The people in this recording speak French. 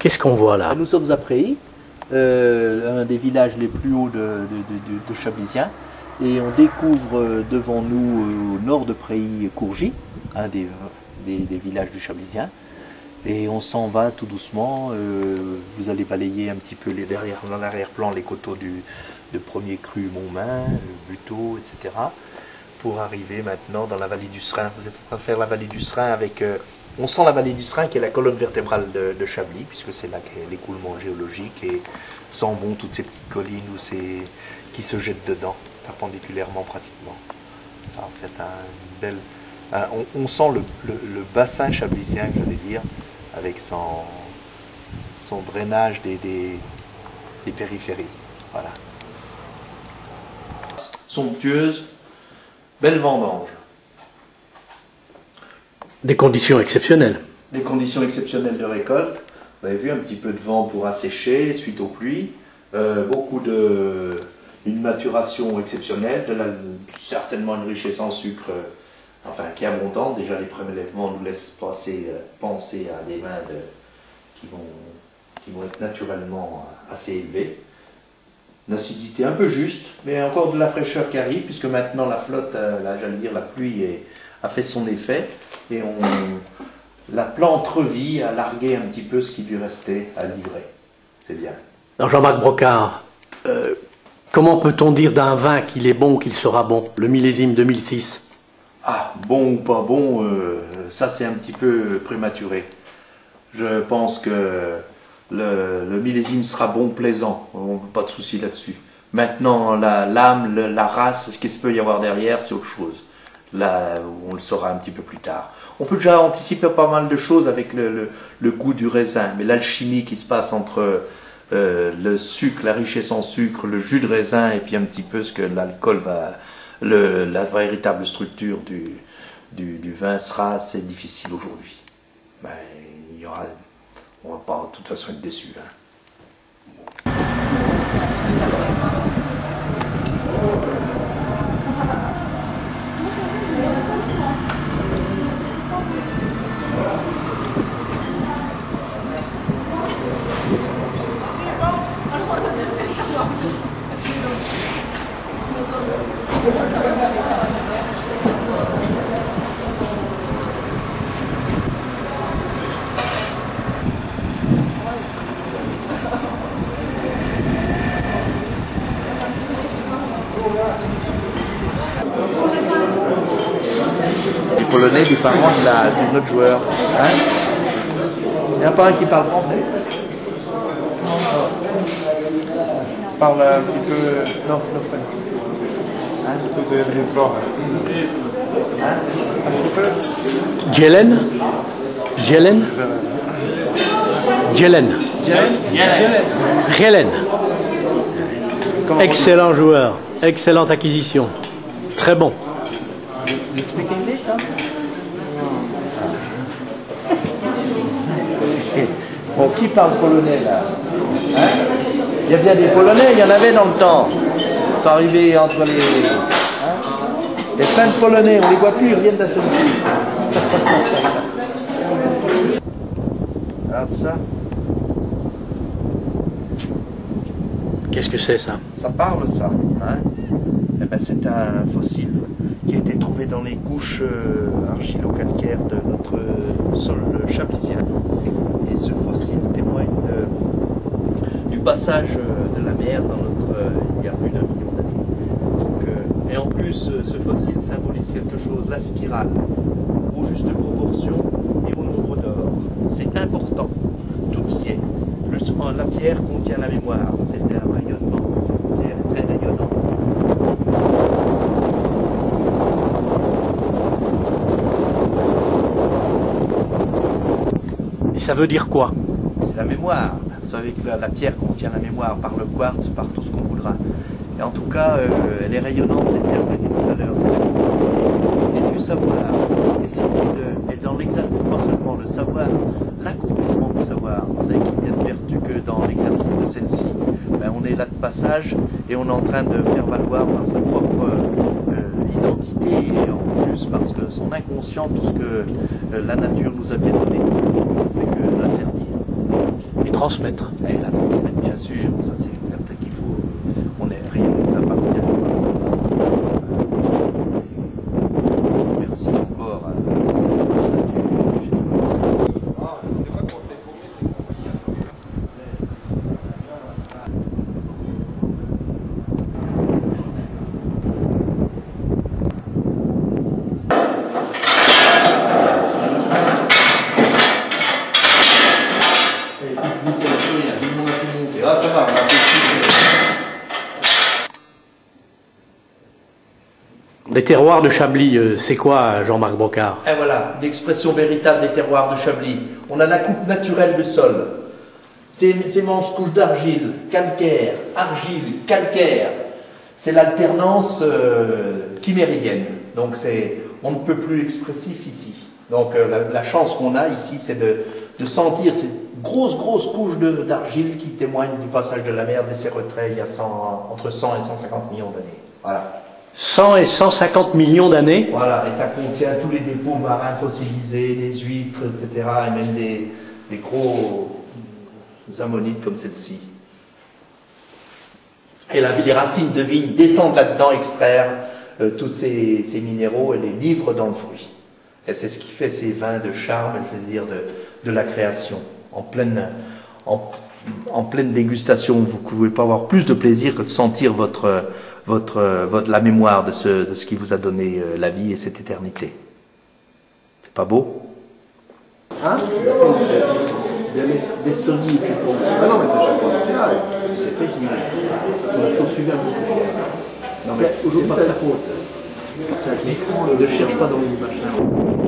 Qu'est-ce qu'on voit là? Nous sommes à Préhy, un des villages les plus hauts de Chablisien. Et on découvre devant nous, au nord de Préhy, Courgy, un des villages du Chablisien. Et on s'en va tout doucement. Vous allez balayer un petit peu dans l'arrière-plan les coteaux de premier cru Montmain, Buteau, etc. Pour arriver maintenant dans la vallée du Serein. Vous êtes en train de faire la vallée du Serein avec... on sent la vallée du Serein qui est la colonne vertébrale de Chablis, puisque c'est là qu'est l'écoulement géologique, et s'en vont toutes ces petites collines qui se jettent dedans, perpendiculairement pratiquement. C'est un bel... on sent le bassin chablisien, j'allais dire, avec son drainage des périphéries. Voilà. Somptueuse, belle vendange. Des conditions exceptionnelles. Des conditions exceptionnelles de récolte. Vous avez vu un petit peu de vent pour assécher suite aux pluies. Une maturation exceptionnelle, certainement une richesse en sucre qui est abondante. Déjà les prélèvements nous laissent penser à des vins qui vont être naturellement assez élevés. Une acidité un peu juste, mais encore de la fraîcheur qui arrive, puisque maintenant la flotte, j'allais dire la pluie a fait son effet, et la plante revit, a largué un petit peu ce qui lui restait à livrer. C'est bien. Alors Jean-Marc Brocard, comment peut-on dire d'un vin qu'il est bon ou qu'il sera bon, le millésime 2006? Ah, bon ou pas bon, ça c'est un petit peu prématuré. Je pense que le millésime sera bon, plaisant, pas de souci là-dessus. Maintenant, l'âme, la race, ce qu'il peut y avoir derrière, c'est autre chose. Là, on le saura un petit peu plus tard. On peut déjà anticiper pas mal de choses avec le goût du raisin, mais l'alchimie qui se passe entre le sucre, la richesse en sucre, le jus de raisin, et puis un petit peu ce que l'alcool la véritable structure du vin sera, c'est difficile aujourd'hui. Ben, on va pas de toute façon être déçu. Les Polonais des parents de notre joueur. Hein? Il n'y a pas un qui parle français. Il parle un petit peu... Non, frère. Un petit peu. Jelen? Jelen? Jelen. Jelen. Excellent joueur, excellente acquisition. Très bon. You speak English, non? Bon, qui parle polonais là? Hein? Il y a bien des Polonais, il y en avait dans le temps. Ils sont arrivés entre les... Hein? Il y a plein de Polonais, on les voit plus, ils reviennent d'un seul coup. Regarde ça. Qu'est-ce que c'est ça? Ça parle ça, hein? Eh ben, c'est un fossile qui a été trouvé dans les couches argilo-calcaires de notre sol chablisien. Et ce fossile témoigne du passage de la mer dans il y a plus d'1 million d'années. Et en plus, ce fossile symbolise quelque chose, la spirale, aux justes proportions et au nombre d'or. C'est important, tout y est. Plus la pierre contient la mémoire, c'est un rayonnement, la pierre est très rayonnante. Et ça veut dire quoi? C'est la mémoire. Vous savez que la pierre contient la mémoire par le quartz, par tout ce qu'on voudra. Et en tout cas, elle est rayonnante, cette pierre que j'ai dit tout à l'heure. C'est la continuité du savoir. Et c'est dans l'examen, pas seulement le savoir, l'accomplissement du savoir. Vous savez qu'il n'y a de vertu que dans l'exercice de celle-ci. Ben, on est là de passage et on est en train de faire valoir par sa propre identité et en plus parce que son inconscient, tout ce que la nature nous a bien donné, on ne fait que la servir. transmettre. Et la transmettre, bien sûr, ça c'est certain qu'il faut. On est rien ne nous appartient. Merci encore à cette Ah, ça va, Les terroirs de Chablis, c'est quoi, Jean-Marc Brocard? et voilà, l'expression véritable des terroirs de Chablis. On a la coupe naturelle du sol. Ces immenses couches d'argile, calcaire, argile, calcaire. C'est l'alternance chiméridienne. Donc on ne peut plus expressif ici. Donc la chance qu'on a ici, c'est de sentir ces grosses couches d'argile qui témoignent du passage de la mer et de ses retraits il y a entre 100 et 150 millions d'années. Voilà. 100 et 150 millions d'années? Voilà, et ça contient tous les dépôts marins fossilisés, les huîtres, etc. Et même des gros ammonites comme celle-ci. Et les racines de vigne descendent là-dedans, extraire tous ces minéraux et les livrent dans le fruit. Et c'est ce qui fait ces vins de charme, je veux dire, de la création. En pleine dégustation, vous ne pouvez pas avoir plus de plaisir que de sentir la mémoire de ce qui vous a donné la vie et cette éternité. C'est pas beau? Hein? D'Estonie, ah non, mais t'as chaque fois c'est fait, on a toujours suivi un peu. Non, mais c'est pas ta faute. C'est à 10 francs, ne cherche pas dans les machins.